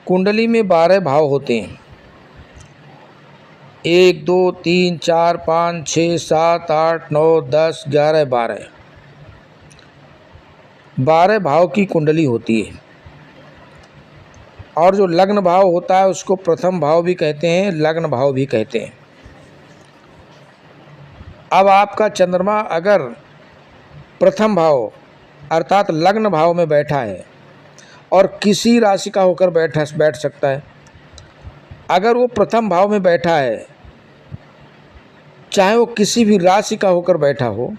कुंडली में 12 भाव होते हैं। 1 2 3 4 5 6 7 8 9 10 11 12 12 भाव की कुंडली होती है। और जो लग्न भाव होता है उसको प्रथम भाव भी कहते हैं, लग्न भाव भी कहते हैं। अब आपका चंद्रमा अगर प्रथम भाव अर्थात लग्न भाव में बैठा है और किसी राशि का होकर बैठ सकता है। अगर वो प्रथम भाव में बैठा है, चाहे वो किसी भी राशि का होकर बैठा हो,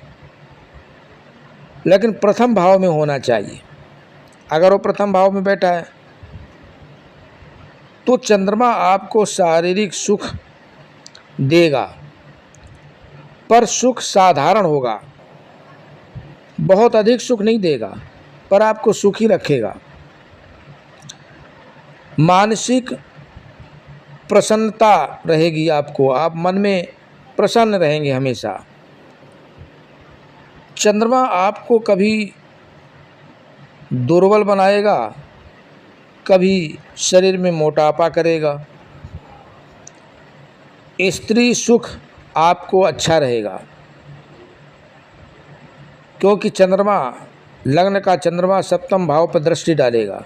लेकिन प्रथम भाव में होना चाहिए। अगर वो प्रथम भाव में बैठा है तो चंद्रमा आपको शारीरिक सुख देगा, पर सुख साधारण होगा, बहुत अधिक सुख नहीं देगा, पर आपको सुखी रखेगा। मानसिक प्रसन्नता रहेगी आपको, आप मन में प्रसन्न रहेंगे हमेशा। चंद्रमा आपको कभी दुर्बल बनाएगा, कभी शरीर में मोटापा करेगा। स्त्री सुख आपको अच्छा रहेगा, क्योंकि चंद्रमा लग्न का चंद्रमा सप्तम भाव पर दृष्टि डालेगा,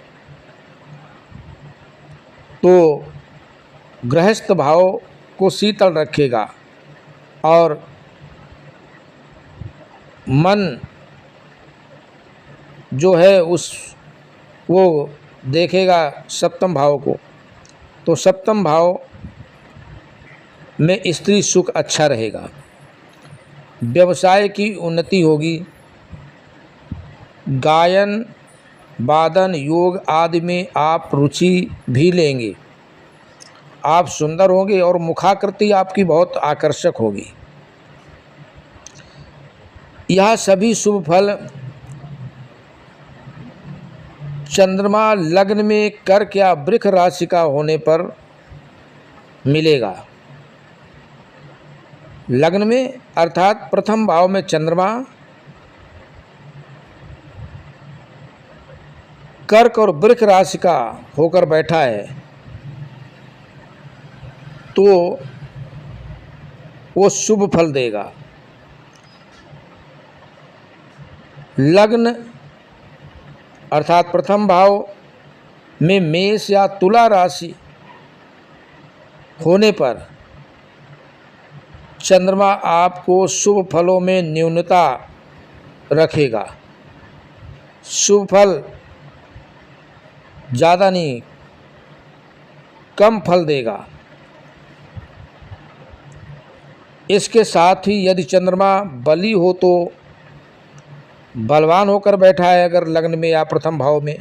तो गृहस्थ भाव को शीतल रखेगा और मन जो है वो देखेगा सप्तम भाव को, तो सप्तम भाव में स्त्री सुख अच्छा रहेगा। व्यवसाय की उन्नति होगी। गायन वादन योग आदि में आप रुचि भी लेंगे। आप सुंदर होंगे और मुखाकृति आपकी बहुत आकर्षक होगी। यह सभी शुभ फल चंद्रमा लग्न में कर्क या वृष राशि का होने पर मिलेगा। लग्न में अर्थात प्रथम भाव में चंद्रमा कर्क और वृष राशि का होकर बैठा है, तो वो शुभ फल देगा। लग्न अर्थात प्रथम भाव में मेष या तुला राशि होने पर चंद्रमा आपको शुभ फलों में न्यूनता रखेगा। शुभ फल ज़्यादा नहीं, कम फल देगा। इसके साथ ही यदि चंद्रमा बली हो तो बलवान होकर बैठा है, अगर लग्न में या प्रथम भाव में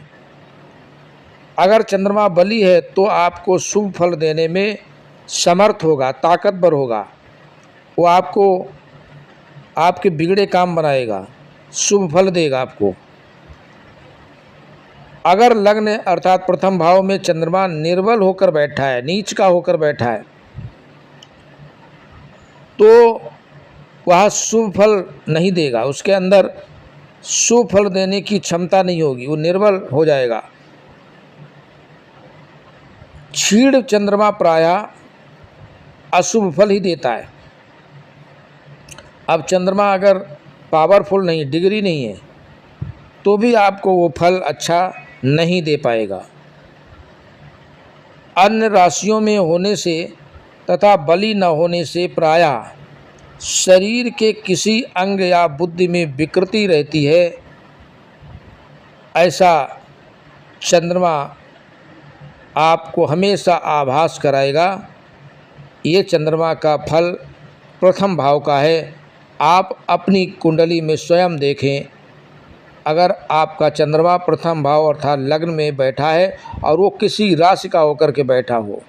अगर चंद्रमा बली है तो आपको शुभ फल देने में समर्थ होगा, ताकतवर होगा। वो आपको आपके बिगड़े काम बनाएगा, शुभ फल देगा आपको। अगर लग्न अर्थात प्रथम भाव में चंद्रमा निर्बल होकर बैठा है, नीच का होकर बैठा है, तो वह शुभ फल नहीं देगा। उसके अंदर शुभ फल देने की क्षमता नहीं होगी, वो निर्बल हो जाएगा। क्षीण चंद्रमा प्रायः अशुभ फल ही देता है। अब चंद्रमा अगर पावरफुल नहीं, डिग्री नहीं है, तो भी आपको वो फल अच्छा नहीं दे पाएगा। अन्य राशियों में होने से तथा बली न होने से प्रायः शरीर के किसी अंग या बुद्धि में विकृति रहती है। ऐसा चंद्रमा आपको हमेशा आभास कराएगा। ये चंद्रमा का फल प्रथम भाव का है। आप अपनी कुंडली में स्वयं देखें, अगर आपका चंद्रमा प्रथम भाव अर्थात लग्न में बैठा है और वो किसी राशि का होकर के बैठा हो,